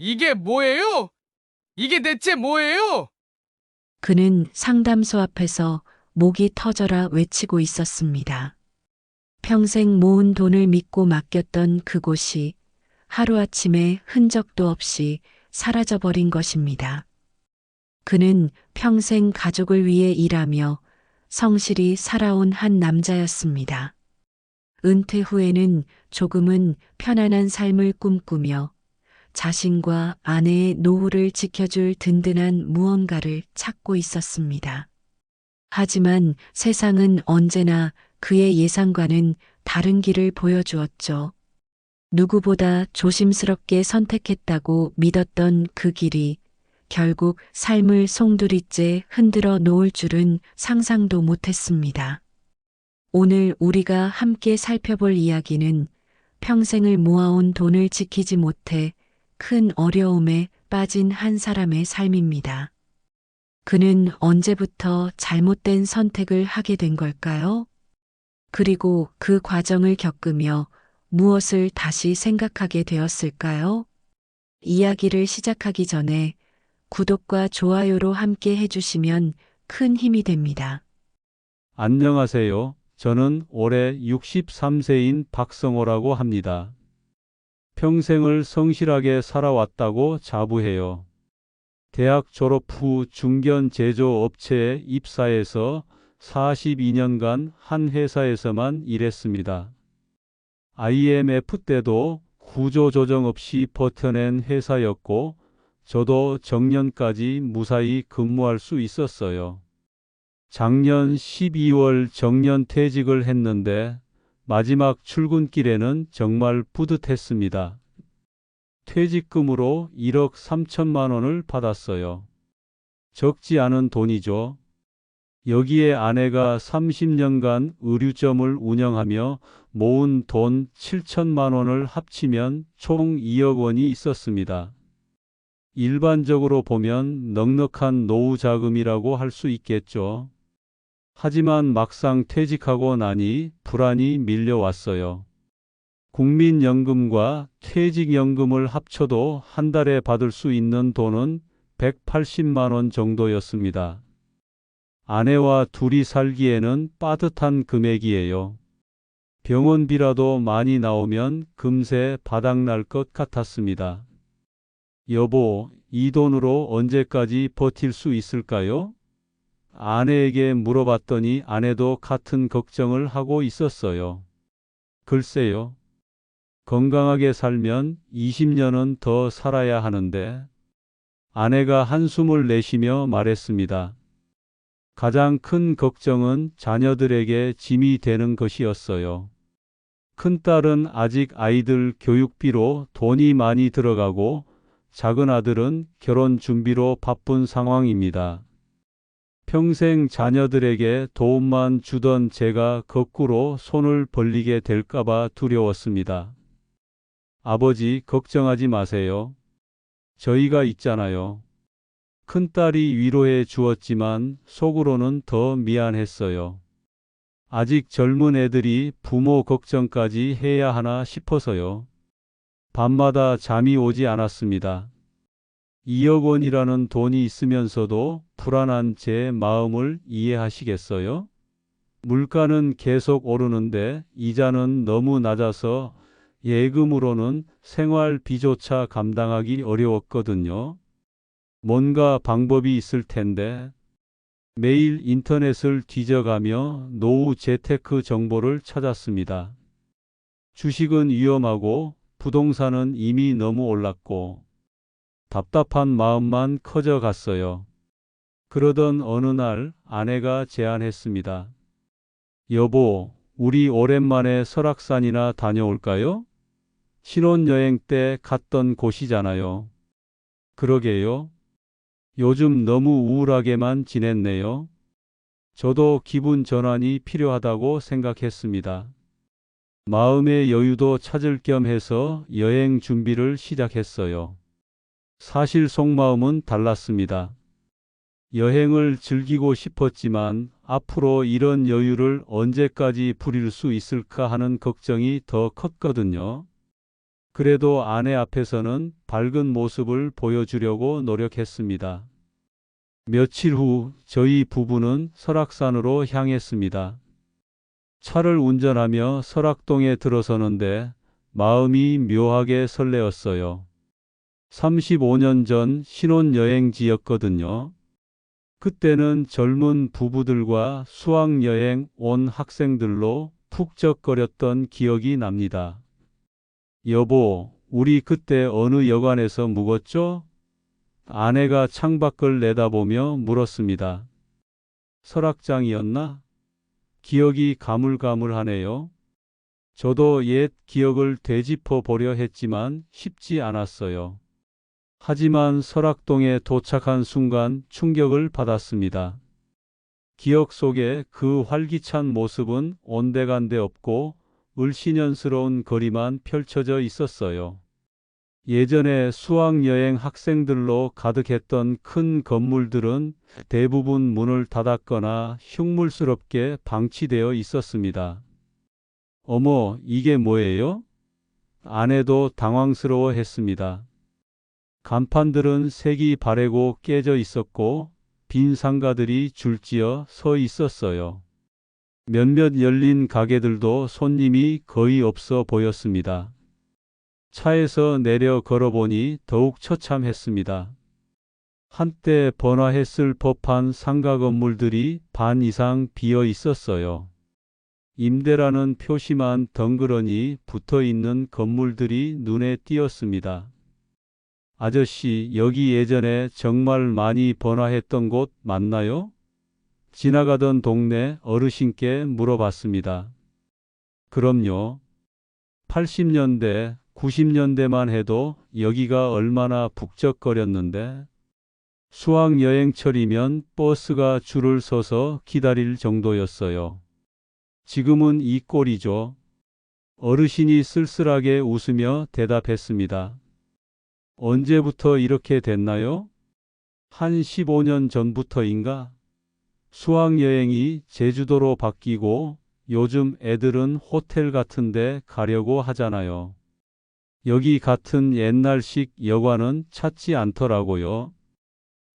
이게 뭐예요? 이게 대체 뭐예요? 그는 상담소 앞에서 목이 터져라 외치고 있었습니다. 평생 모은 돈을 믿고 맡겼던 그곳이 하루아침에 흔적도 없이 사라져버린 것입니다. 그는 평생 가족을 위해 일하며 성실히 살아온 한 남자였습니다. 은퇴 후에는 조금은 편안한 삶을 꿈꾸며 자신과 아내의 노후를 지켜줄 든든한 무언가를 찾고 있었습니다. 하지만 세상은 언제나 그의 예상과는 다른 길을 보여주었죠. 누구보다 조심스럽게 선택했다고 믿었던 그 길이 결국 삶을 송두리째 흔들어 놓을 줄은 상상도 못했습니다. 오늘 우리가 함께 살펴볼 이야기는 평생을 모아온 돈을 지키지 못해 큰 어려움에 빠진 한 사람의 삶입니다. 그는 언제부터 잘못된 선택을 하게 된 걸까요? 그리고 그 과정을 겪으며 무엇을 다시 생각하게 되었을까요? 이야기를 시작하기 전에 구독과 좋아요로 함께 해주시면 큰 힘이 됩니다. 안녕하세요. 저는 올해 63세인 박성호라고 합니다. 평생을 성실하게 살아왔다고 자부해요. 대학 졸업 후 중견 제조업체에 입사해서 42년간 한 회사에서만 일했습니다. IMF 때도 구조조정 없이 버텨낸 회사였고, 저도 정년까지 무사히 근무할 수 있었어요. 작년 12월 정년퇴직을 했는데 마지막 출근길에는 정말 뿌듯했습니다. 퇴직금으로 1억 3천만 원을 받았어요. 적지 않은 돈이죠. 여기에 아내가 30년간 의류점을 운영하며 모은 돈 7천만 원을 합치면 총 2억 원이 있었습니다. 일반적으로 보면 넉넉한 노후 자금이라고 할 수 있겠죠. 하지만 막상 퇴직하고 나니 불안이 밀려왔어요. 국민연금과 퇴직연금을 합쳐도 한 달에 받을 수 있는 돈은 180만 원 정도였습니다. 아내와 둘이 살기에는 빠듯한 금액이에요. 병원비라도 많이 나오면 금세 바닥날 것 같았습니다. 여보, 이 돈으로 언제까지 버틸 수 있을까요? 아내에게 물어봤더니 아내도 같은 걱정을 하고 있었어요. 글쎄요. 건강하게 살면 20년은 더 살아야 하는데. 아내가 한숨을 내쉬며 말했습니다. 가장 큰 걱정은 자녀들에게 짐이 되는 것이었어요. 큰딸은 아직 아이들 교육비로 돈이 많이 들어가고 작은 아들은 결혼 준비로 바쁜 상황입니다. 평생 자녀들에게 도움만 주던 제가 거꾸로 손을 벌리게 될까봐 두려웠습니다. 아버지, 걱정하지 마세요. 저희가 있잖아요. 큰딸이 위로해 주었지만 속으로는 더 미안했어요. 아직 젊은 애들이 부모 걱정까지 해야 하나 싶어서요. 밤마다 잠이 오지 않았습니다. 2억 원이라는 돈이 있으면서도 불안한 제 마음을 이해하시겠어요? 물가는 계속 오르는데 이자는 너무 낮아서 예금으로는 생활비조차 감당하기 어려웠거든요. 뭔가 방법이 있을 텐데. 매일 인터넷을 뒤져가며 노후 재테크 정보를 찾았습니다. 주식은 위험하고 부동산은 이미 너무 올랐고 답답한 마음만 커져갔어요. 그러던 어느 날 아내가 제안했습니다. 여보, 우리 오랜만에 설악산이나 다녀올까요? 신혼여행 때 갔던 곳이잖아요. 그러게요. 요즘 너무 우울하게만 지냈네요. 저도 기분 전환이 필요하다고 생각했습니다. 마음의 여유도 찾을 겸 해서 여행 준비를 시작했어요. 사실 속마음은 달랐습니다. 여행을 즐기고 싶었지만 앞으로 이런 여유를 언제까지 부릴 수 있을까 하는 걱정이 더 컸거든요. 그래도 아내 앞에서는 밝은 모습을 보여주려고 노력했습니다. 며칠 후 저희 부부는 설악산으로 향했습니다. 차를 운전하며 설악동에 들어서는데 마음이 묘하게 설레었어요. 35년 전 신혼여행지였거든요. 그때는 젊은 부부들과 수학여행 온 학생들로 푹적거렸던 기억이 납니다. 여보, 우리 그때 어느 여관에서 묵었죠? 아내가 창밖을 내다보며 물었습니다. 설악장이었나? 기억이 가물가물하네요. 저도 옛 기억을 되짚어 보려 했지만 쉽지 않았어요. 하지만 설악동에 도착한 순간 충격을 받았습니다. 기억 속에 그 활기찬 모습은 온데간데 없고 을씨년스러운 거리만 펼쳐져 있었어요. 예전에 수학여행 학생들로 가득했던 큰 건물들은 대부분 문을 닫았거나 흉물스럽게 방치되어 있었습니다. 어머, 이게 뭐예요? 아내도 당황스러워 했습니다. 간판들은 색이 바래고 깨져 있었고 빈 상가들이 줄지어 서 있었어요. 몇몇 열린 가게들도 손님이 거의 없어 보였습니다. 차에서 내려 걸어보니 더욱 처참했습니다. 한때 번화했을 법한 상가 건물들이 반 이상 비어 있었어요. 임대라는 표시만 덩그러니 붙어 있는 건물들이 눈에 띄었습니다. 아저씨, 여기 예전에 정말 많이 번화했던 곳 맞나요? 지나가던 동네 어르신께 물어봤습니다. 그럼요. 80년대, 90년대만 해도 여기가 얼마나 북적거렸는데 수학여행철이면 버스가 줄을 서서 기다릴 정도였어요. 지금은 이 꼴이죠. 어르신이 쓸쓸하게 웃으며 대답했습니다. 언제부터 이렇게 됐나요? 한 15년 전부터인가? 수학여행이 제주도로 바뀌고 요즘 애들은 호텔 같은데 가려고 하잖아요. 여기 같은 옛날식 여관은 찾지 않더라고요.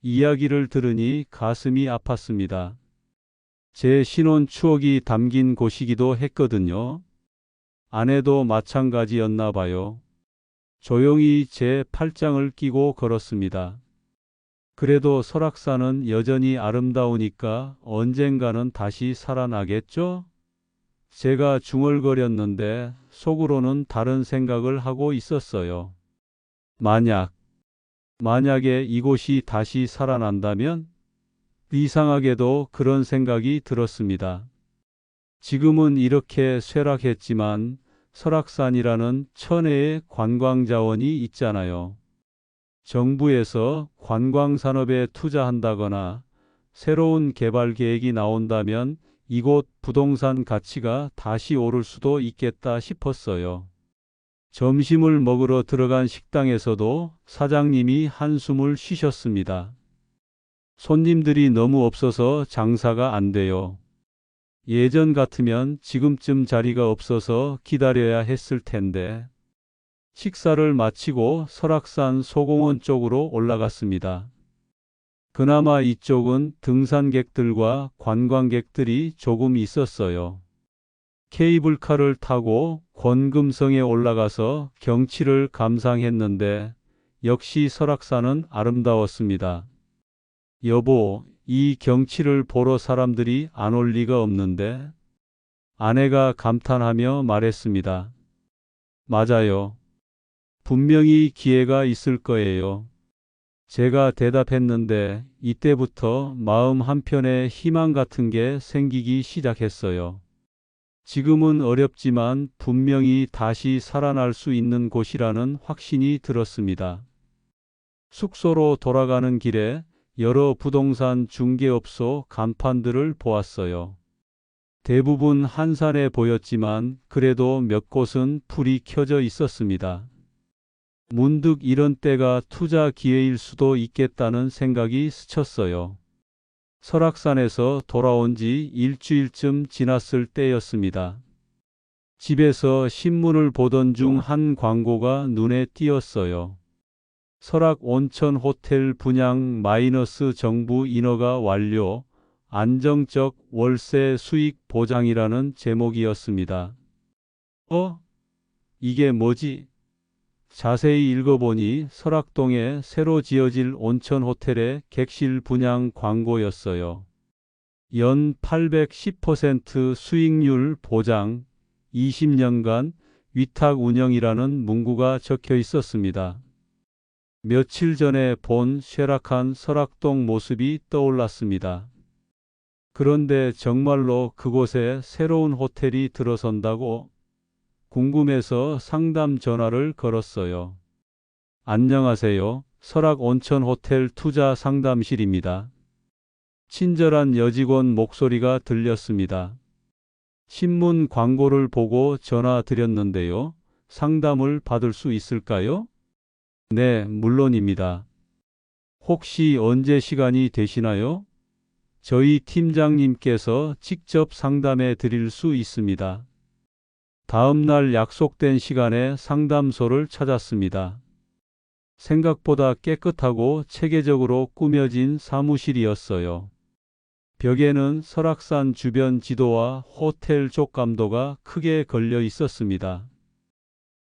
이야기를 들으니 가슴이 아팠습니다. 제 신혼 추억이 담긴 곳이기도 했거든요. 아내도 마찬가지였나 봐요. 조용히 제 팔짱을 끼고 걸었습니다. 그래도 설악산은 여전히 아름다우니까 언젠가는 다시 살아나겠죠? 제가 중얼거렸는데 속으로는 다른 생각을 하고 있었어요. 만약에 이곳이 다시 살아난다면? 이상하게도 그런 생각이 들었습니다. 지금은 이렇게 쇠락했지만 설악산이라는 천혜의 관광자원이 있잖아요. 정부에서 관광산업에 투자한다거나 새로운 개발 계획이 나온다면 이곳 부동산 가치가 다시 오를 수도 있겠다 싶었어요. 점심을 먹으러 들어간 식당에서도 사장님이 한숨을 쉬셨습니다. 손님들이 너무 없어서 장사가 안 돼요. 예전 같으면 지금쯤 자리가 없어서 기다려야 했을 텐데. 식사를 마치고 설악산 소공원 쪽으로 올라갔습니다. 그나마 이쪽은 등산객들과 관광객들이 조금 있었어요. 케이블카를 타고 권금성에 올라가서 경치를 감상했는데 역시 설악산은 아름다웠습니다. 여보, 이 경치를 보러 사람들이 안 올 리가 없는데? 아내가 감탄하며 말했습니다. 맞아요. 분명히 기회가 있을 거예요. 제가 대답했는데 이때부터 마음 한편에 희망 같은 게 생기기 시작했어요. 지금은 어렵지만 분명히 다시 살아날 수 있는 곳이라는 확신이 들었습니다. 숙소로 돌아가는 길에 여러 부동산 중개업소 간판들을 보았어요. 대부분 한산해 보였지만 그래도 몇 곳은 불이 켜져 있었습니다. 문득 이런 때가 투자 기회일 수도 있겠다는 생각이 스쳤어요. 설악산에서 돌아온 지 일주일쯤 지났을 때였습니다. 집에서 신문을 보던 중 한 광고가 눈에 띄었어요. 설악 온천 호텔 분양 마이너스 정부 인허가 완료, 안정적 월세 수익 보장이라는 제목이었습니다. 이게 뭐지? 자세히 읽어보니 설악동에 새로 지어질 온천 호텔의 객실 분양 광고였어요. 연 810% 수익률 보장, 20년간 위탁 운영이라는 문구가 적혀 있었습니다. 며칠 전에 본 쇠락한 설악동 모습이 떠올랐습니다. 그런데 정말로 그곳에 새로운 호텔이 들어선다고 궁금해서 상담 전화를 걸었어요. 안녕하세요. 설악 온천 호텔 투자 상담실입니다. 친절한 여직원 목소리가 들렸습니다. 신문 광고를 보고 전화 드렸는데요. 상담을 받을 수 있을까요? 네, 물론입니다. 혹시 언제 시간이 되시나요? 저희 팀장님께서 직접 상담해 드릴 수 있습니다. 다음 날 약속된 시간에 상담소를 찾았습니다. 생각보다 깨끗하고 체계적으로 꾸며진 사무실이었어요. 벽에는 설악산 주변 지도와 호텔 족감도가 크게 걸려 있었습니다.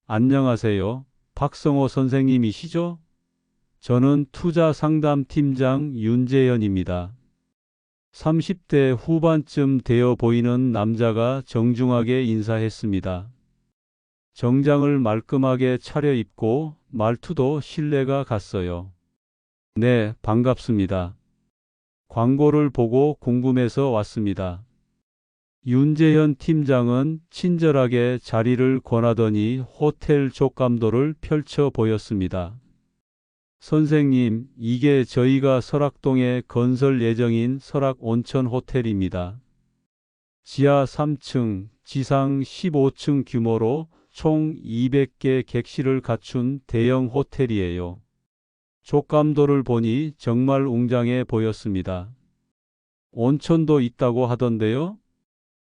안녕하세요. 박성호 선생님이시죠? 저는 투자 상담팀장 윤재현입니다. 30대 후반쯤 되어 보이는 남자가 정중하게 인사했습니다. 정장을 말끔하게 차려입고 말투도 신뢰가 갔어요. 네, 반갑습니다. 광고를 보고 궁금해서 왔습니다. 윤재현 팀장은 친절하게 자리를 권하더니 호텔 족감도를 펼쳐 보였습니다. 선생님, 이게 저희가 설악동에 건설 예정인 설악 온천 호텔입니다. 지하 3층, 지상 15층 규모로 총 200개 객실을 갖춘 대형 호텔이에요. 족감도를 보니 정말 웅장해 보였습니다. 온천도 있다고 하던데요?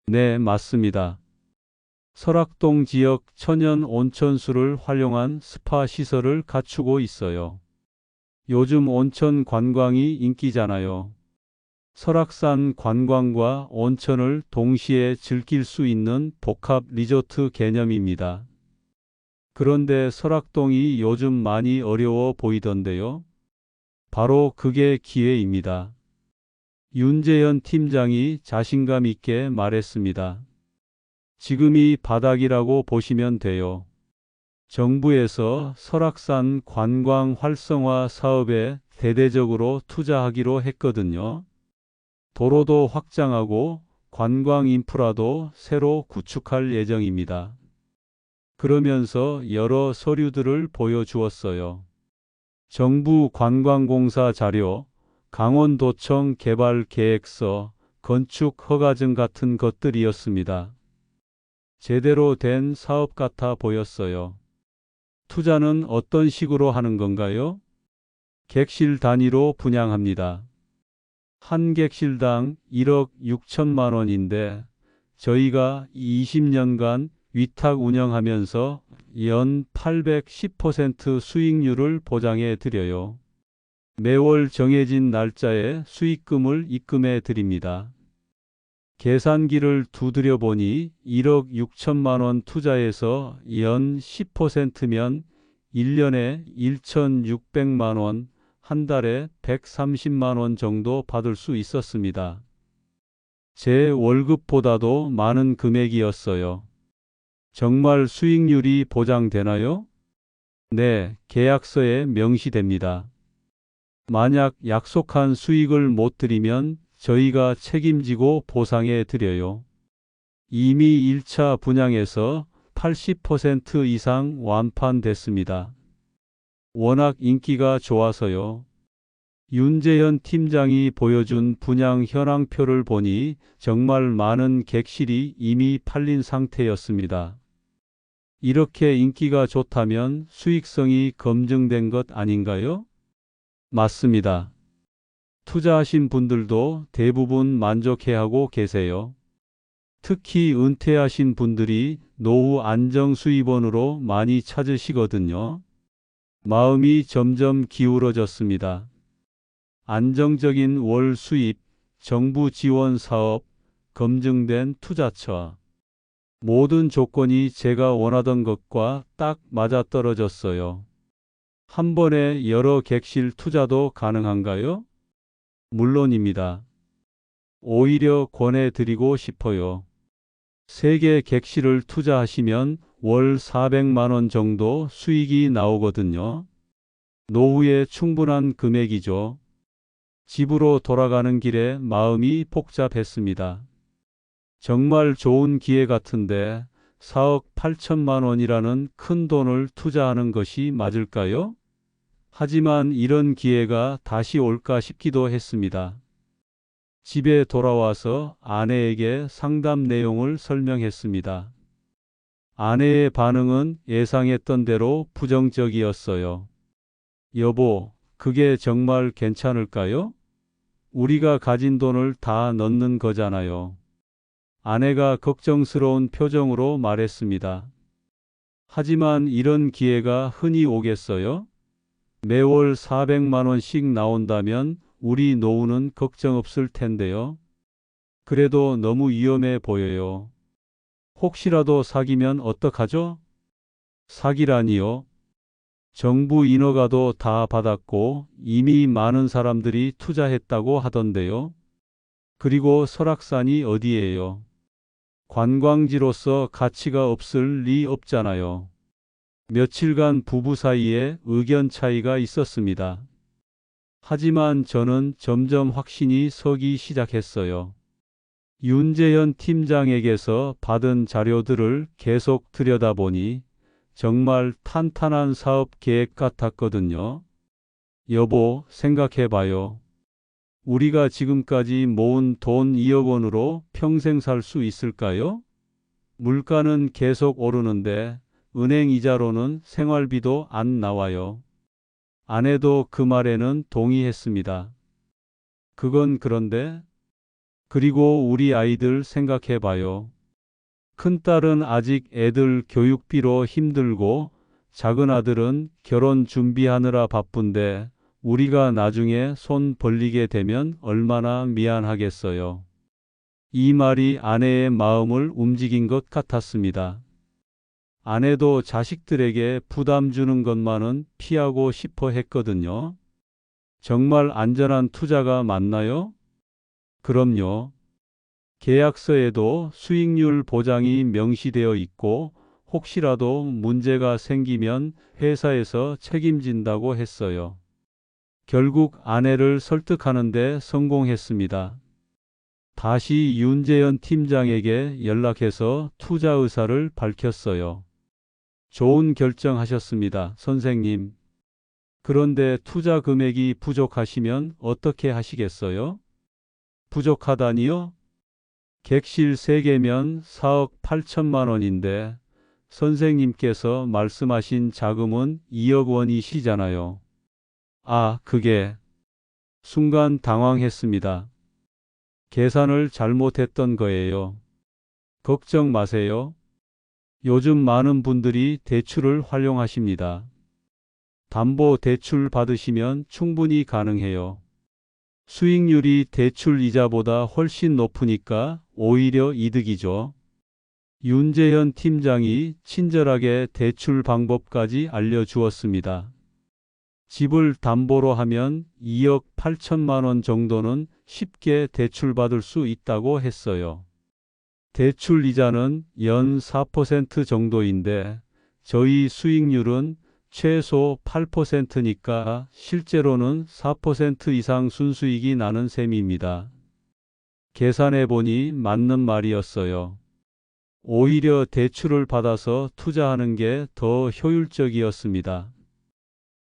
네, 맞습니다. 설악동 지역 천연 온천수를 활용한 스파 시설을 갖추고 있어요. 요즘 온천 관광이 인기잖아요. 설악산 관광과 온천을 동시에 즐길 수 있는 복합 리조트 개념입니다. 그런데 설악동이 요즘 많이 어려워 보이던데요. 바로 그게 기회입니다. 윤재현 팀장이 자신감 있게 말했습니다. 지금이 바닥이라고 보시면 돼요. 정부에서 설악산 관광 활성화 사업에 대대적으로 투자하기로 했거든요. 도로도 확장하고 관광 인프라도 새로 구축할 예정입니다. 그러면서 여러 서류들을 보여주었어요. 정부 관광공사 자료, 강원도청 개발 계획서, 건축 허가증 같은 것들이었습니다. 제대로 된 사업 같아 보였어요. 투자는 어떤 식으로 하는 건가요? 객실 단위로 분양합니다. 한 객실당 1억 6천만 원인데 저희가 20년간 위탁 운영하면서 연 810% 수익률을 보장해 드려요. 매월 정해진 날짜에 수익금을 입금해 드립니다. 계산기를 두드려 보니 1억 6천만 원 투자해서 연 10%면 1년에 1,600만 원, 한 달에 130만 원 정도 받을 수 있었습니다. 제 월급보다도 많은 금액이었어요. 정말 수익률이 보장되나요? 네, 계약서에 명시됩니다. 만약 약속한 수익을 못 드리면 저희가 책임지고 보상해 드려요. 이미 1차 분양에서 80% 이상 완판됐습니다. 워낙 인기가 좋아서요. 윤재현 팀장이 보여준 분양 현황표를 보니 정말 많은 객실이 이미 팔린 상태였습니다. 이렇게 인기가 좋다면 수익성이 검증된 것 아닌가요? 맞습니다. 투자하신 분들도 대부분 만족해하고 계세요. 특히 은퇴하신 분들이 노후 안정 수입원으로 많이 찾으시거든요. 마음이 점점 기울어졌습니다. 안정적인 월 수입, 정부 지원 사업, 검증된 투자처. 모든 조건이 제가 원하던 것과 딱 맞아떨어졌어요. 한 번에 여러 객실 투자도 가능한가요? 물론입니다. 오히려 권해드리고 싶어요. 3개 객실을 투자하시면 월 400만 원 정도 수익이 나오거든요. 노후에 충분한 금액이죠. 집으로 돌아가는 길에 마음이 복잡했습니다. 정말 좋은 기회 같은데 4억 8천만 원이라는 큰 돈을 투자하는 것이 맞을까요? 하지만 이런 기회가 다시 올까 싶기도 했습니다. 집에 돌아와서 아내에게 상담 내용을 설명했습니다. 아내의 반응은 예상했던 대로 부정적이었어요. 여보, 그게 정말 괜찮을까요? 우리가 가진 돈을 다 넣는 거잖아요. 아내가 걱정스러운 표정으로 말했습니다. 하지만 이런 기회가 흔히 오겠어요? 매월 400만 원씩 나온다면 우리 노후는 걱정 없을 텐데요. 그래도 너무 위험해 보여요. 혹시라도 사기면 어떡하죠? 사기라니요? 정부 인허가도 다 받았고 이미 많은 사람들이 투자했다고 하던데요. 그리고 설악산이 어디예요? 관광지로서 가치가 없을 리 없잖아요. 며칠간 부부 사이에 의견 차이가 있었습니다. 하지만 저는 점점 확신이 서기 시작했어요. 윤재현 팀장에게서 받은 자료들을 계속 들여다보니 정말 탄탄한 사업 계획 같았거든요. 여보, 생각해봐요. 우리가 지금까지 모은 돈 2억 원으로 평생 살 수 있을까요? 물가는 계속 오르는데 은행 이자로는 생활비도 안 나와요. 아내도 그 말에는 동의했습니다. 그건 그런데, 그리고 우리 아이들 생각해봐요. 큰딸은 아직 애들 교육비로 힘들고 작은 아들은 결혼 준비하느라 바쁜데 우리가 나중에 손 벌리게 되면 얼마나 미안하겠어요. 이 말이 아내의 마음을 움직인 것 같았습니다. 아내도 자식들에게 부담 주는 것만은 피하고 싶어 했거든요. 정말 안전한 투자가 맞나요? 그럼요. 계약서에도 수익률 보장이 명시되어 있고 혹시라도 문제가 생기면 회사에서 책임진다고 했어요. 결국 아내를 설득하는 데 성공했습니다. 다시 윤재현 팀장에게 연락해서 투자 의사를 밝혔어요. 좋은 결정하셨습니다, 선생님. 그런데 투자 금액이 부족하시면 어떻게 하시겠어요? 부족하다니요? 객실 3개면 4억 8천만 원인데 선생님께서 말씀하신 자금은 2억 원이시잖아요. 아, 그게... 순간 당황했습니다. 계산을 잘못했던 거예요. 걱정 마세요. 요즘 많은 분들이 대출을 활용하십니다. 담보 대출 받으시면 충분히 가능해요. 수익률이 대출 이자보다 훨씬 높으니까 오히려 이득이죠. 윤재현 팀장이 친절하게 대출 방법까지 알려주었습니다. 집을 담보로 하면 2억 8천만 원 정도는 쉽게 대출받을 수 있다고 했어요. 대출 이자는 연 4% 정도인데 저희 수익률은 최소 8%니까 실제로는 4% 이상 순수익이 나는 셈입니다. 계산해 보니 맞는 말이었어요. 오히려 대출을 받아서 투자하는 게 더 효율적이었습니다.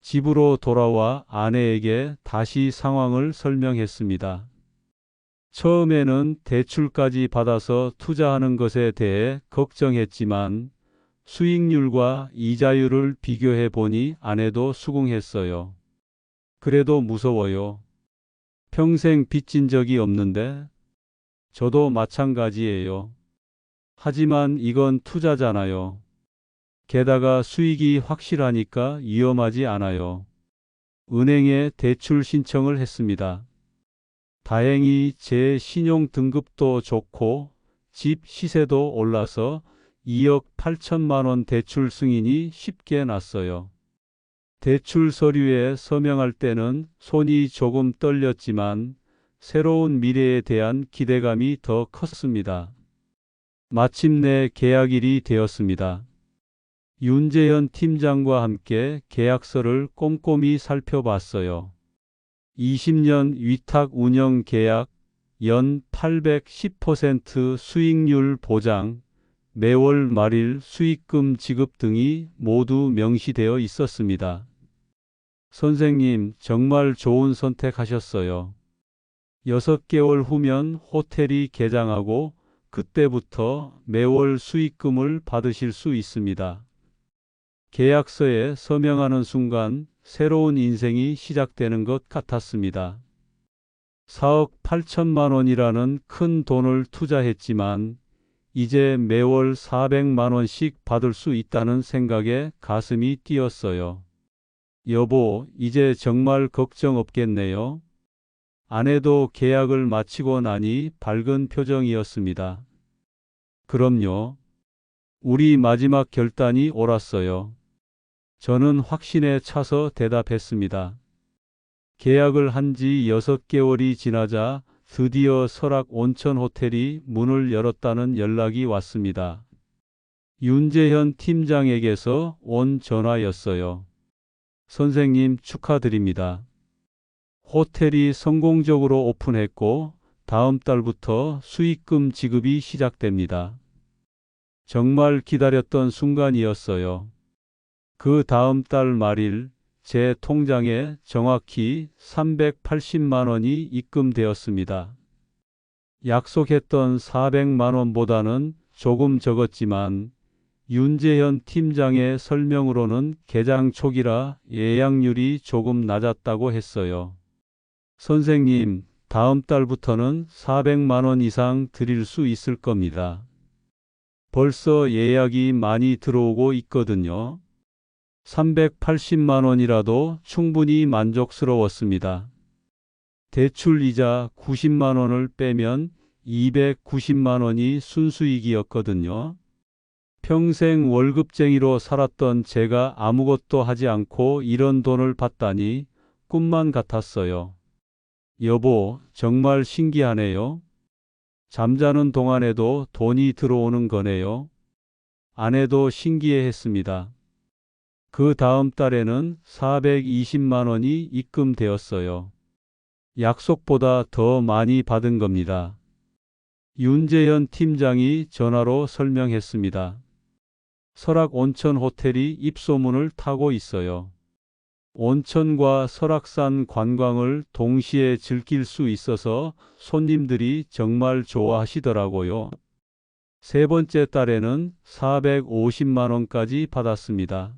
집으로 돌아와 아내에게 다시 상황을 설명했습니다. 처음에는 대출까지 받아서 투자하는 것에 대해 걱정했지만 수익률과 이자율을 비교해 보니 아내도 수긍했어요. 그래도 무서워요. 평생 빚진 적이 없는데 저도 마찬가지예요. 하지만 이건 투자잖아요. 게다가 수익이 확실하니까 위험하지 않아요. 은행에 대출 신청을 했습니다. 다행히 제 신용 등급도 좋고 집 시세도 올라서 2억 8천만 원 대출 승인이 쉽게 났어요. 대출 서류에 서명할 때는 손이 조금 떨렸지만 새로운 미래에 대한 기대감이 더 컸습니다. 마침내 계약일이 되었습니다. 윤재현 팀장과 함께 계약서를 꼼꼼히 살펴봤어요. 20년 위탁 운영 계약, 연 810% 수익률 보장, 매월 말일 수익금 지급 등이 모두 명시되어 있었습니다. 선생님, 정말 좋은 선택하셨어요. 6개월 후면 호텔이 개장하고 그때부터 매월 수익금을 받으실 수 있습니다. 계약서에 서명하는 순간 새로운 인생이 시작되는 것 같았습니다. 4억 8천만 원이라는 큰 돈을 투자했지만 이제 매월 400만 원씩 받을 수 있다는 생각에 가슴이 뛰었어요. 여보, 이제 정말 걱정 없겠네요. 아내도 계약을 마치고 나니 밝은 표정이었습니다. 그럼요. 우리 마지막 결단이 옳았어요. 저는 확신에 차서 대답했습니다. 계약을 한 지 6개월이 지나자 드디어 설악 온천 호텔이 문을 열었다는 연락이 왔습니다. 윤재현 팀장에게서 온 전화였어요. 선생님, 축하드립니다. 호텔이 성공적으로 오픈했고 다음 달부터 수익금 지급이 시작됩니다. 정말 기다렸던 순간이었어요. 그 다음 달 말일 제 통장에 정확히 380만 원이 입금되었습니다. 약속했던 400만 원보다는 조금 적었지만 윤재현 팀장의 설명으로는 개장 초기라 예약률이 조금 낮았다고 했어요. 선생님, 다음 달부터는 400만 원 이상 드릴 수 있을 겁니다. 벌써 예약이 많이 들어오고 있거든요. 380만 원이라도 충분히 만족스러웠습니다. 대출 이자 90만 원을 빼면 290만 원이 순수익이었거든요. 평생 월급쟁이로 살았던 제가 아무것도 하지 않고 이런 돈을 받다니 꿈만 같았어요. 여보, 정말 신기하네요. 잠자는 동안에도 돈이 들어오는 거네요. 아내도 신기해했습니다. 그 다음 달에는 420만 원이 입금되었어요. 약속보다 더 많이 받은 겁니다. 윤재현 팀장이 전화로 설명했습니다. 설악 온천 호텔이 입소문을 타고 있어요. 온천과 설악산 관광을 동시에 즐길 수 있어서 손님들이 정말 좋아하시더라고요. 세 번째 달에는 450만 원까지 받았습니다.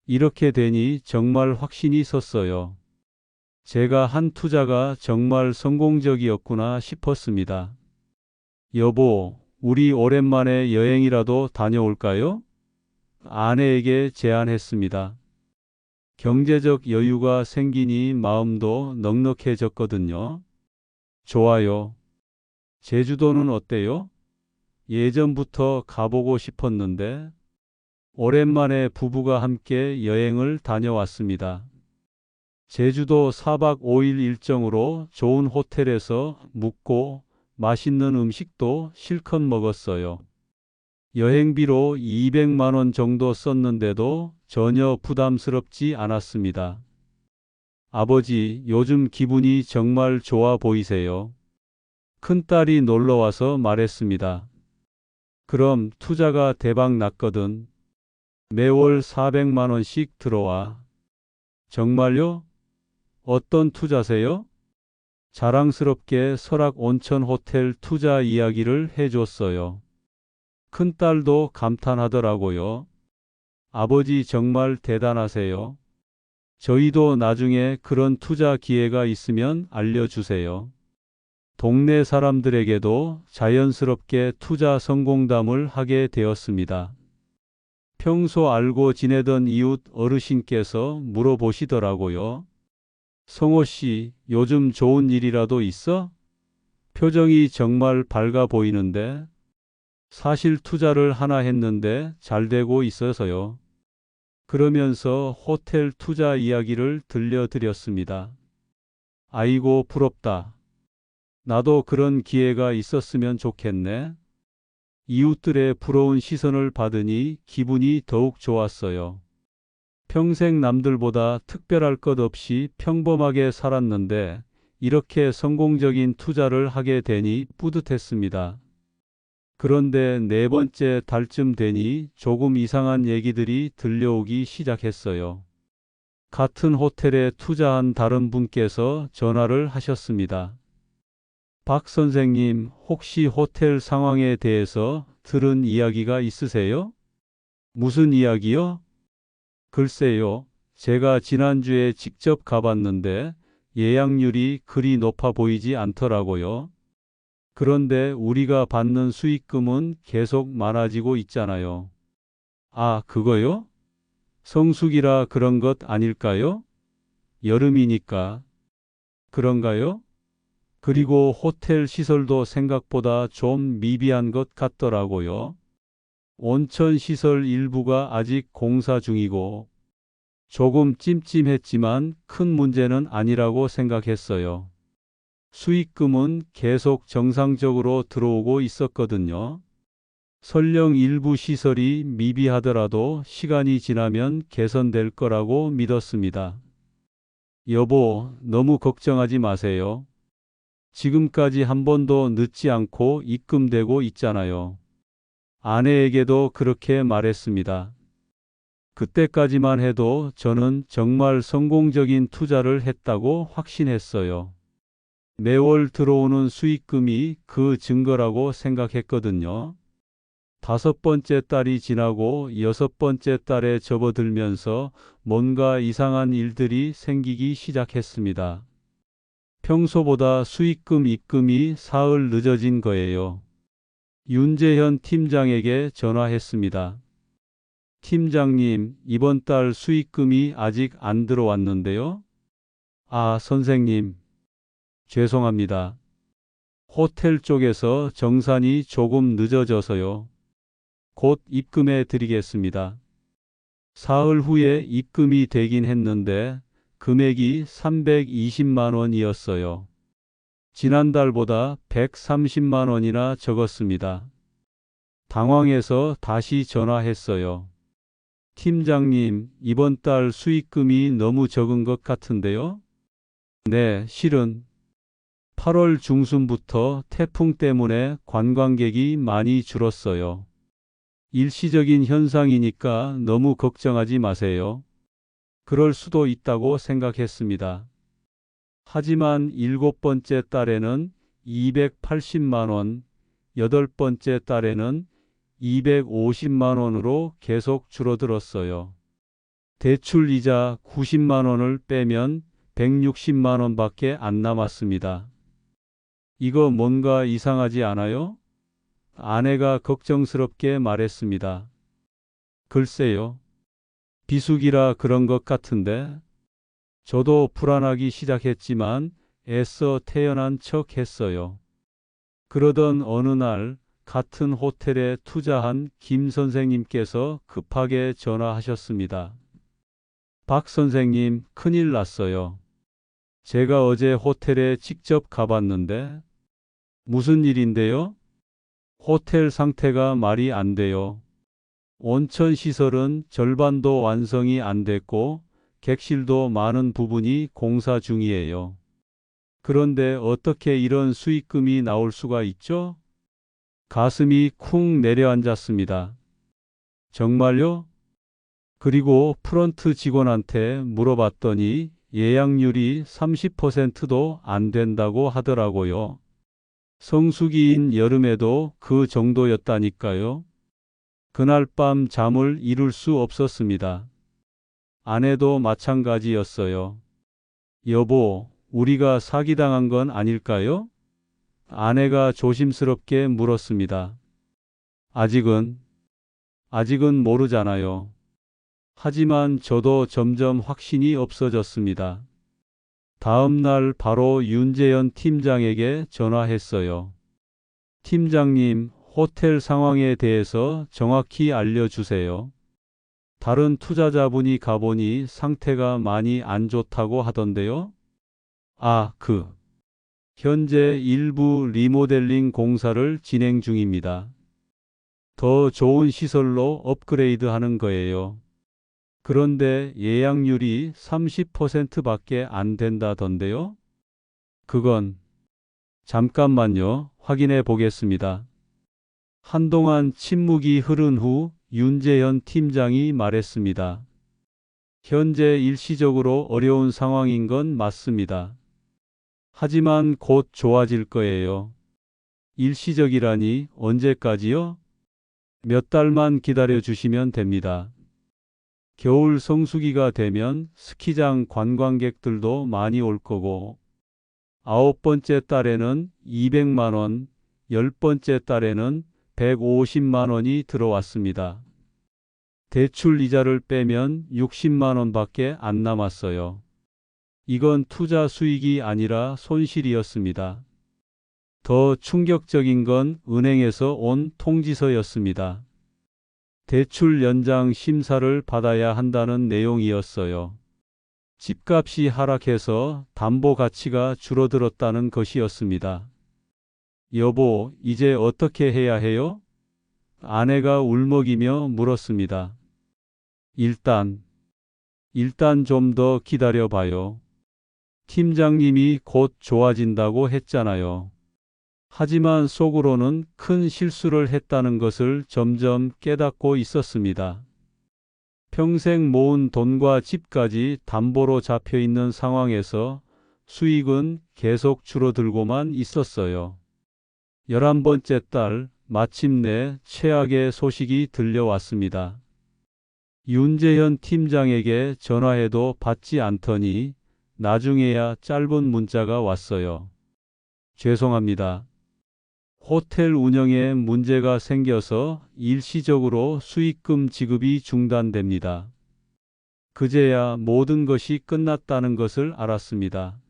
이렇게 되니 정말 확신이 섰어요. 제가 한 투자가 정말 성공적이었구나 싶었습니다. 여보, 우리 오랜만에 여행이라도 다녀올까요? 아내에게 제안했습니다. 경제적 여유가 생기니 마음도 넉넉해졌거든요. 좋아요. 제주도는 어때요? 예전부터 가보고 싶었는데 오랜만에 부부가 함께 여행을 다녀왔습니다. 제주도 4박 5일 일정으로 좋은 호텔에서 묵고 맛있는 음식도 실컷 먹었어요. 여행비로 200만 원 정도 썼는데도 전혀 부담스럽지 않았습니다. 아버지, 요즘 기분이 정말 좋아 보이세요. 큰딸이 놀러와서 말했습니다. 그럼 투자가 대박 났거든. 매월 400만 원씩 들어와. 정말요? 어떤 투자세요? 자랑스럽게 설악 온천 호텔 투자 이야기를 해줬어요. 큰딸도 감탄하더라고요. 아버지 정말 대단하세요. 저희도 나중에 그런 투자 기회가 있으면 알려주세요. 동네 사람들에게도 자연스럽게 투자 성공담을 하게 되었습니다. 평소 알고 지내던 이웃 어르신께서 물어보시더라고요. 성호 씨, 요즘 좋은 일이라도 있어? 표정이 정말 밝아 보이는데. 사실 투자를 하나 했는데 잘 되고 있어서요. 그러면서 호텔 투자 이야기를 들려드렸습니다. 아이고, 부럽다. 나도 그런 기회가 있었으면 좋겠네. 이웃들의 부러운 시선을 받으니 기분이 더욱 좋았어요. 평생 남들보다 특별할 것 없이 평범하게 살았는데 이렇게 성공적인 투자를 하게 되니 뿌듯했습니다. 그런데 네 번째 달쯤 되니 조금 이상한 얘기들이 들려오기 시작했어요. 같은 호텔에 투자한 다른 분께서 전화를 하셨습니다. 박 선생님, 혹시 호텔 상황에 대해서 들은 이야기가 있으세요? 무슨 이야기요? 글쎄요, 제가 지난주에 직접 가봤는데 예약률이 그리 높아 보이지 않더라고요. 그런데 우리가 받는 수익금은 계속 많아지고 있잖아요. 아, 그거요? 성수기라 그런 것 아닐까요? 여름이니까. 그런가요? 그리고 호텔 시설도 생각보다 좀 미비한 것 같더라고요. 온천 시설 일부가 아직 공사 중이고 조금 찜찜했지만 큰 문제는 아니라고 생각했어요. 수익금은 계속 정상적으로 들어오고 있었거든요. 설령 일부 시설이 미비하더라도 시간이 지나면 개선될 거라고 믿었습니다. 여보, 너무 걱정하지 마세요. 지금까지 한 번도 늦지 않고 입금되고 있잖아요. 아내에게도 그렇게 말했습니다. 그때까지만 해도 저는 정말 성공적인 투자를 했다고 확신했어요. 매월 들어오는 수익금이 그 증거라고 생각했거든요. 다섯 번째 달이 지나고 여섯 번째 달에 접어들면서 뭔가 이상한 일들이 생기기 시작했습니다. 평소보다 수익금 입금이 사흘 늦어진 거예요. 윤재현 팀장에게 전화했습니다. 팀장님, 이번 달 수익금이 아직 안 들어왔는데요? 아, 선생님. 죄송합니다. 호텔 쪽에서 정산이 조금 늦어져서요. 곧 입금해 드리겠습니다. 사흘 후에 입금이 되긴 했는데 금액이 320만 원이었어요. 지난달보다 130만 원이나 적었습니다. 당황해서 다시 전화했어요. 팀장님, 이번 달 수익금이 너무 적은 것 같은데요? 네, 실은 8월 중순부터 태풍 때문에 관광객이 많이 줄었어요. 일시적인 현상이니까 너무 걱정하지 마세요. 그럴 수도 있다고 생각했습니다. 하지만 일곱 번째 달에는 280만 원, 여덟 번째 달에는 250만 원으로 계속 줄어들었어요. 대출 이자 90만 원을 빼면 160만 원밖에 안 남았습니다. 이거 뭔가 이상하지 않아요? 아내가 걱정스럽게 말했습니다. 글쎄요. 비수기라 그런 것 같은데. 저도 불안하기 시작했지만 애써 태연한 척 했어요. 그러던 어느 날 같은 호텔에 투자한 김 선생님께서 급하게 전화하셨습니다. 박 선생님, 큰일 났어요. 제가 어제 호텔에 직접 가봤는데. 무슨 일인데요? 호텔 상태가 말이 안 돼요. 온천 시설은 절반도 완성이 안 됐고 객실도 많은 부분이 공사 중이에요. 그런데 어떻게 이런 수익금이 나올 수가 있죠? 가슴이 쿵 내려앉았습니다. 정말요? 그리고 프런트 직원한테 물어봤더니 예약률이 30%도 안 된다고 하더라고요. 성수기인 여름에도 그 정도였다니까요. 그날 밤 잠을 이룰 수 없었습니다. 아내도 마찬가지였어요. 여보, 우리가 사기당한 건 아닐까요? 아내가 조심스럽게 물었습니다. 아직은 모르잖아요. 하지만 저도 점점 확신이 없어졌습니다. 다음 날 바로 윤재현 팀장에게 전화했어요. 팀장님, 호텔 상황에 대해서 정확히 알려주세요. 다른 투자자분이 가보니 상태가 많이 안 좋다고 하던데요. 현재 일부 리모델링 공사를 진행 중입니다. 더 좋은 시설로 업그레이드 하는 거예요. 그런데 예약률이 30%밖에 안 된다던데요? 그건 잠깐만요. 확인해 보겠습니다. 한동안 침묵이 흐른 후 윤재현 팀장이 말했습니다. 현재 일시적으로 어려운 상황인 건 맞습니다. 하지만 곧 좋아질 거예요. 일시적이라니 언제까지요? 몇 달만 기다려 주시면 됩니다. 겨울 성수기가 되면 스키장 관광객들도 많이 올 거고, 9번째 달에는 200만 원, 10번째 달에는 150만 원이 들어왔습니다. 대출 이자를 빼면 60만 원밖에 안 남았어요. 이건 투자 수익이 아니라 손실이었습니다. 더 충격적인 건 은행에서 온 통지서였습니다. 대출 연장 심사를 받아야 한다는 내용이었어요. 집값이 하락해서 담보 가치가 줄어들었다는 것이었습니다. 여보, 이제 어떻게 해야 해요? 아내가 울먹이며 물었습니다. 일단 좀 더 기다려 봐요. 팀장님이 곧 좋아진다고 했잖아요. 하지만 속으로는 큰 실수를 했다는 것을 점점 깨닫고 있었습니다. 평생 모은 돈과 집까지 담보로 잡혀 있는 상황에서 수익은 계속 줄어들고만 있었어요. 11번째 달, 마침내 최악의 소식이 들려왔습니다. 윤재현 팀장에게 전화해도 받지 않더니 나중에야 짧은 문자가 왔어요. 죄송합니다. 호텔 운영에 문제가 생겨서 일시적으로 수익금 지급이 중단됩니다. 그제야 모든 것이 끝났다는 것을 알았습니다.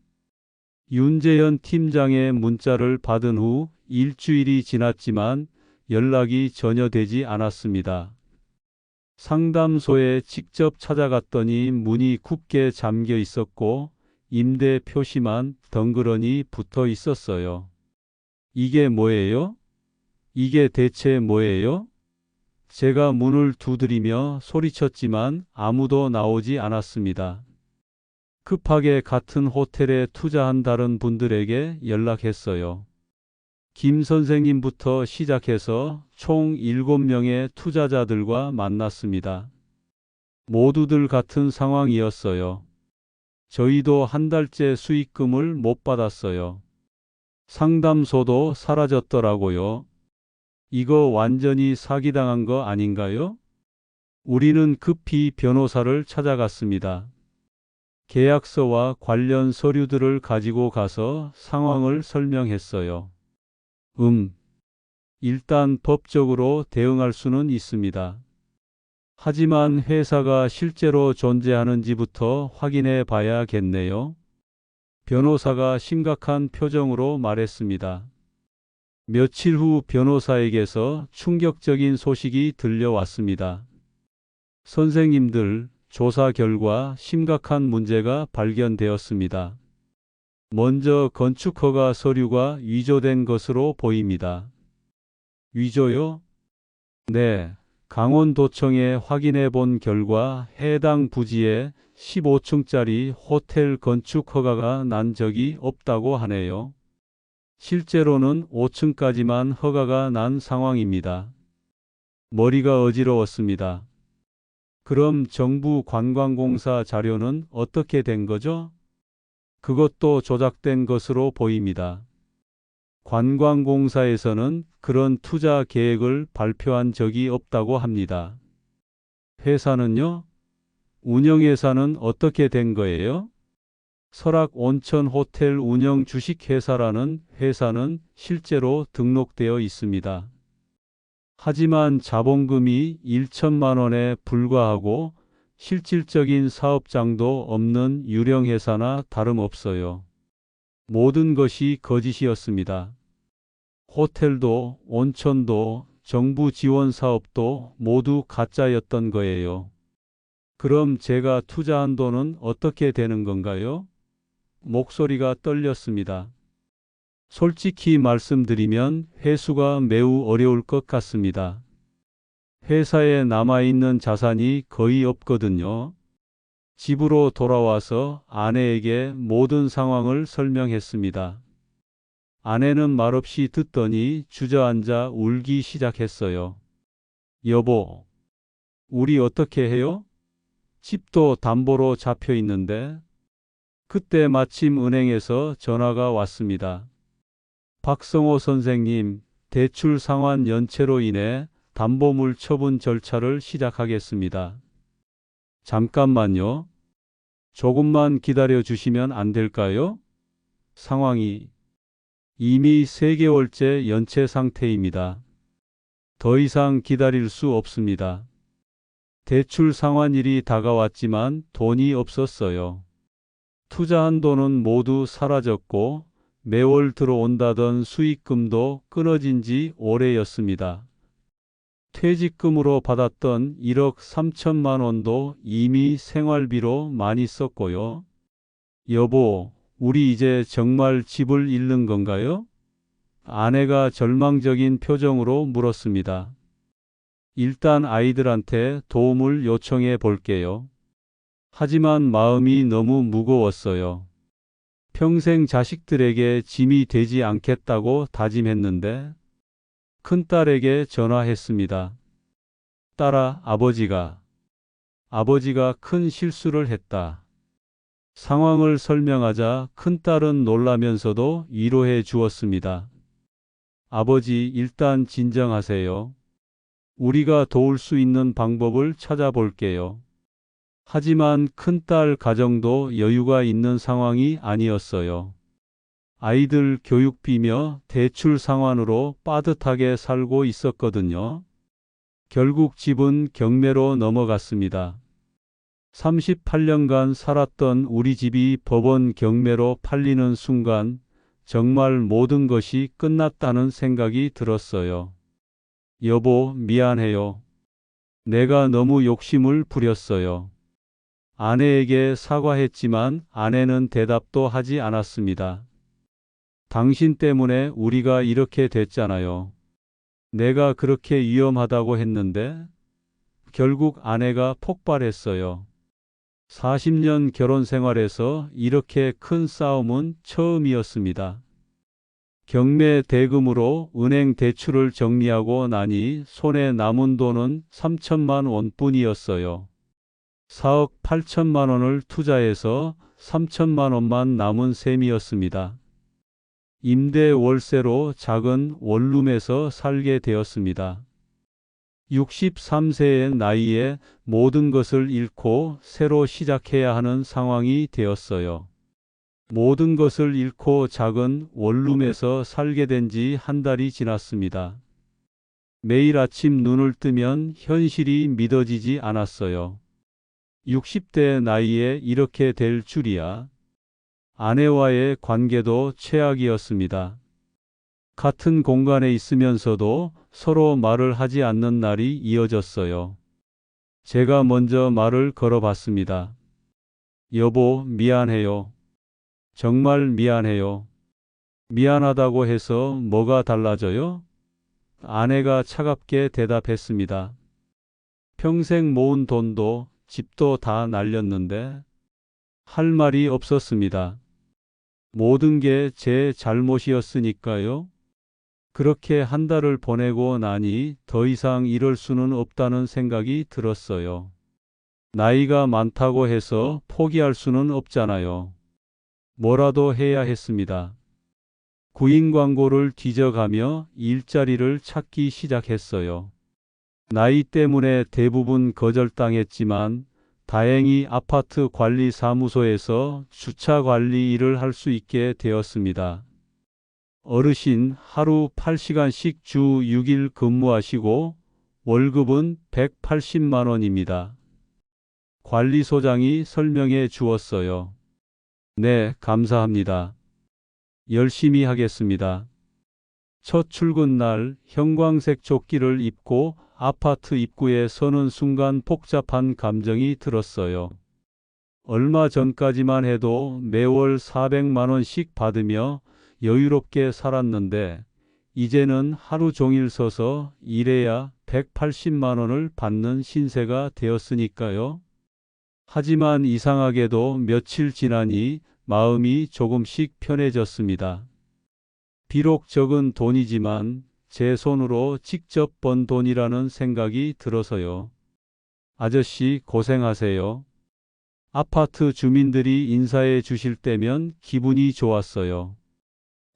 윤재현 팀장의 문자를 받은 후 일주일이 지났지만 연락이 전혀 되지 않았습니다. 상담소에 직접 찾아갔더니 문이 굳게 잠겨 있었고 임대 표시만 덩그러니 붙어 있었어요. 이게 뭐예요? 이게 대체 뭐예요? 제가 문을 두드리며 소리쳤지만 아무도 나오지 않았습니다. 급하게 같은 호텔에 투자한 다른 분들에게 연락했어요. 김 선생님부터 시작해서 총 7명의 투자자들과 만났습니다. 모두들 같은 상황이었어요. 저희도 한 달째 수익금을 못 받았어요. 상담소도 사라졌더라고요. 이거 완전히 사기당한 거 아닌가요? 우리는 급히 변호사를 찾아갔습니다. 계약서와 관련 서류들을 가지고 가서 상황을 설명했어요. 일단 법적으로 대응할 수는 있습니다. 하지만 회사가 실제로 존재하는지부터 확인해 봐야겠네요. 변호사가 심각한 표정으로 말했습니다. 며칠 후 변호사에게서 충격적인 소식이 들려왔습니다. 선생님들, 조사 결과 심각한 문제가 발견되었습니다. 먼저 건축허가 서류가 위조된 것으로 보입니다. 위조요? 네. 강원도청에 확인해 본 결과 해당 부지에 15층짜리 호텔 건축 허가가 난 적이 없다고 하네요. 실제로는 5층까지만 허가가 난 상황입니다. 머리가 어지러웠습니다. 그럼 정부 관광공사 자료는 어떻게 된 거죠? 그것도 조작된 것으로 보입니다. 관광공사에서는 그런 투자 계획을 발표한 적이 없다고 합니다. 회사는요? 운영회사는 어떻게 된 거예요? 설악 온천 호텔 운영 주식회사라는 회사는 실제로 등록되어 있습니다. 하지만 자본금이 1천만 원에 불과하고 실질적인 사업장도 없는 유령회사나 다름없어요. 모든 것이 거짓이었습니다. 호텔도 온천도 정부 지원 사업도 모두 가짜였던 거예요. 그럼 제가 투자한 돈은 어떻게 되는 건가요? 목소리가 떨렸습니다. 솔직히 말씀드리면 회수가 매우 어려울 것 같습니다. 회사에 남아있는 자산이 거의 없거든요. 집으로 돌아와서 아내에게 모든 상황을 설명했습니다. 아내는 말없이 듣더니 주저앉아 울기 시작했어요. 여보, 우리 어떻게 해요? 집도 담보로 잡혀 있는데. 그때 마침 은행에서 전화가 왔습니다. 박성호 선생님, 대출 상환 연체로 인해 담보물 처분 절차를 시작하겠습니다. 잠깐만요. 조금만 기다려 주시면 안 될까요? 상황이 이미 3개월째 연체 상태입니다. 더 이상 기다릴 수 없습니다. 대출 상환일이 다가왔지만 돈이 없었어요. 투자한 돈은 모두 사라졌고 매월 들어온다던 수익금도 끊어진 지 오래였습니다. 퇴직금으로 받았던 1억 3천만 원도 이미 생활비로 많이 썼고요. 여보, 우리 이제 정말 집을 잃는 건가요? 아내가 절망적인 표정으로 물었습니다. 일단 아이들한테 도움을 요청해 볼게요. 하지만 마음이 너무 무거웠어요. 평생 자식들에게 짐이 되지 않겠다고 다짐했는데 큰딸에게 전화했습니다. 딸아, 아버지가 큰 실수를 했다. 상황을 설명하자 큰딸은 놀라면서도 위로해 주었습니다. 아버지, 일단 진정하세요. 우리가 도울 수 있는 방법을 찾아볼게요. 하지만 큰딸 가정도 여유가 있는 상황이 아니었어요. 아이들 교육비며 대출 상환으로 빠듯하게 살고 있었거든요. 결국 집은 경매로 넘어갔습니다. 38년간 살았던 우리 집이 법원 경매로 팔리는 순간 정말 모든 것이 끝났다는 생각이 들었어요. 여보, 미안해요. 내가 너무 욕심을 부렸어요. 아내에게 사과했지만 아내는 대답도 하지 않았습니다. 당신 때문에 우리가 이렇게 됐잖아요. 내가 그렇게 위험하다고 했는데 결국 아내가 폭발했어요. 40년 결혼 생활에서 이렇게 큰 싸움은 처음이었습니다. 경매 대금으로 은행 대출을 정리하고 나니 손에 남은 돈은 3천만 원뿐이었어요. 4억 8천만 원을 투자해서 3천만 원만 남은 셈이었습니다. 임대 월세로 작은 원룸에서 살게 되었습니다. 63세의 나이에 모든 것을 잃고 새로 시작해야 하는 상황이 되었어요. 모든 것을 잃고 작은 원룸에서 살게 된 지 한 달이 지났습니다. 매일 아침 눈을 뜨면 현실이 믿어지지 않았어요. 60대 나이에 이렇게 될 줄이야. 아내와의 관계도 최악이었습니다. 같은 공간에 있으면서도 서로 말을 하지 않는 날이 이어졌어요. 제가 먼저 말을 걸어봤습니다. 여보, 미안해요. 정말 미안해요. 미안하다고 해서 뭐가 달라져요? 아내가 차갑게 대답했습니다. 평생 모은 돈도 집도 다 날렸는데 할 말이 없었습니다. 모든 게 제 잘못이었으니까요. 그렇게 한 달을 보내고 나니 더 이상 이럴 수는 없다는 생각이 들었어요. 나이가 많다고 해서 포기할 수는 없잖아요. 뭐라도 해야 했습니다. 구인 광고를 뒤져가며 일자리를 찾기 시작했어요. 나이 때문에 대부분 거절당했지만 다행히 아파트 관리 사무소에서 주차 관리 일을 할 수 있게 되었습니다. 어르신 하루 8시간씩 주 6일 근무하시고 월급은 180만 원입니다. 관리소장이 설명해 주었어요. 네, 감사합니다. 열심히 하겠습니다. 첫 출근 날 형광색 조끼를 입고 아파트 입구에 서는 순간 복잡한 감정이 들었어요. 얼마 전까지만 해도 매월 400만 원씩 받으며 여유롭게 살았는데 이제는 하루 종일 서서 일해야 180만 원을 받는 신세가 되었으니까요. 하지만 이상하게도 며칠 지나니 마음이 조금씩 편해졌습니다. 비록 적은 돈이지만 제 손으로 직접 번 돈이라는 생각이 들어서요. 아저씨 고생하세요. 아파트 주민들이 인사해 주실 때면 기분이 좋았어요.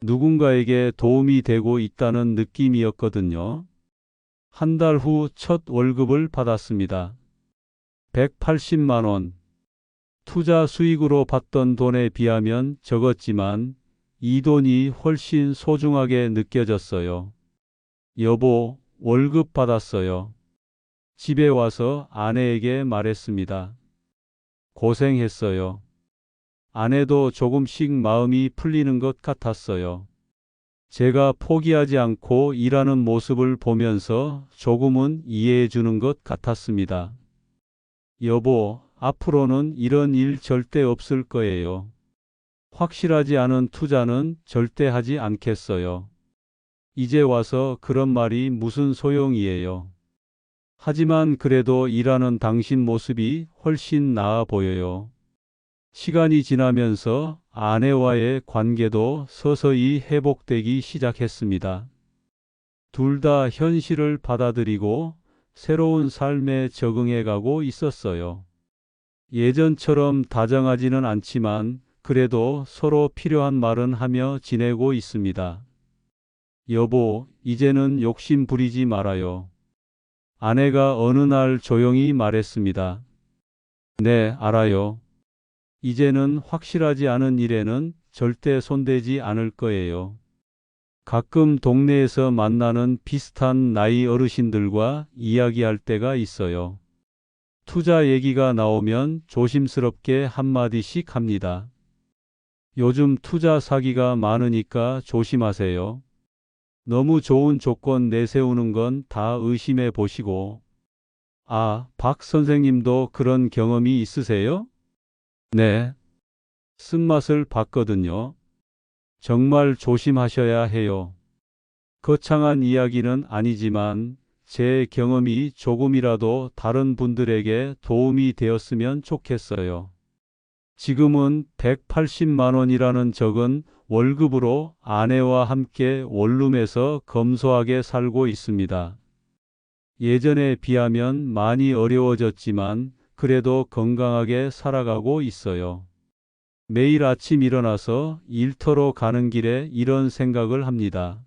누군가에게 도움이 되고 있다는 느낌이었거든요. 한 달 후 첫 월급을 받았습니다. 180만 원. 투자 수익으로 받던 돈에 비하면 적었지만 이 돈이 훨씬 소중하게 느껴졌어요. 여보, 월급 받았어요. 집에 와서 아내에게 말했습니다. 고생했어요. 아내도 조금씩 마음이 풀리는 것 같았어요. 제가 포기하지 않고 일하는 모습을 보면서 조금은 이해해 주는 것 같았습니다. 여보, 앞으로는 이런 일 절대 없을 거예요. 확실하지 않은 투자는 절대 하지 않겠어요. 이제 와서 그런 말이 무슨 소용이에요. 하지만 그래도 일하는 당신 모습이 훨씬 나아 보여요. 시간이 지나면서 아내와의 관계도 서서히 회복되기 시작했습니다. 둘 다 현실을 받아들이고 새로운 삶에 적응해 가고 있었어요. 예전처럼 다정하지는 않지만 그래도 서로 필요한 말은 하며 지내고 있습니다. 여보, 이제는 욕심 부리지 말아요. 아내가 어느 날 조용히 말했습니다. 네, 알아요. 이제는 확실하지 않은 일에는 절대 손대지 않을 거예요. 가끔 동네에서 만나는 비슷한 나이 어르신들과 이야기할 때가 있어요. 투자 얘기가 나오면 조심스럽게 한마디씩 합니다. 요즘 투자 사기가 많으니까 조심하세요. 너무 좋은 조건 내세우는 건 다 의심해 보시고. 아, 박 선생님도 그런 경험이 있으세요? 네. 쓴맛을 봤거든요. 정말 조심하셔야 해요. 거창한 이야기는 아니지만 제 경험이 조금이라도 다른 분들에게 도움이 되었으면 좋겠어요. 지금은 180만 원이라는 적은 월급으로 아내와 함께 원룸에서 검소하게 살고 있습니다. 예전에 비하면 많이 어려워졌지만 그래도 건강하게 살아가고 있어요. 매일 아침 일어나서 일터로 가는 길에 이런 생각을 합니다.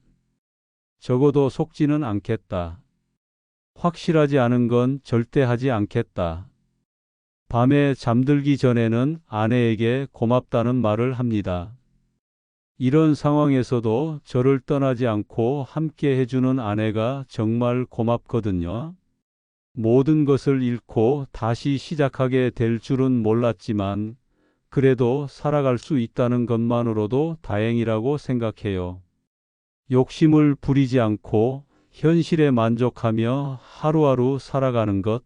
적어도 속지는 않겠다. 확실하지 않은 건 절대 하지 않겠다. 밤에 잠들기 전에는 아내에게 고맙다는 말을 합니다. 이런 상황에서도 저를 떠나지 않고 함께 해주는 아내가 정말 고맙거든요. 모든 것을 잃고 다시 시작하게 될 줄은 몰랐지만 그래도 살아갈 수 있다는 것만으로도 다행이라고 생각해요. 욕심을 부리지 않고 현실에 만족하며 하루하루 살아가는 것,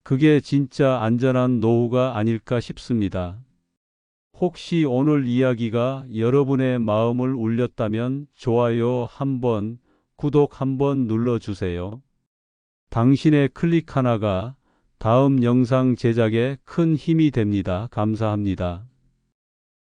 그게 진짜 안전한 노후가 아닐까 싶습니다. 혹시 오늘 이야기가 여러분의 마음을 울렸다면 좋아요 한번, 구독 한번 눌러주세요. 당신의 클릭 하나가 다음 영상 제작에 큰 힘이 됩니다. 감사합니다.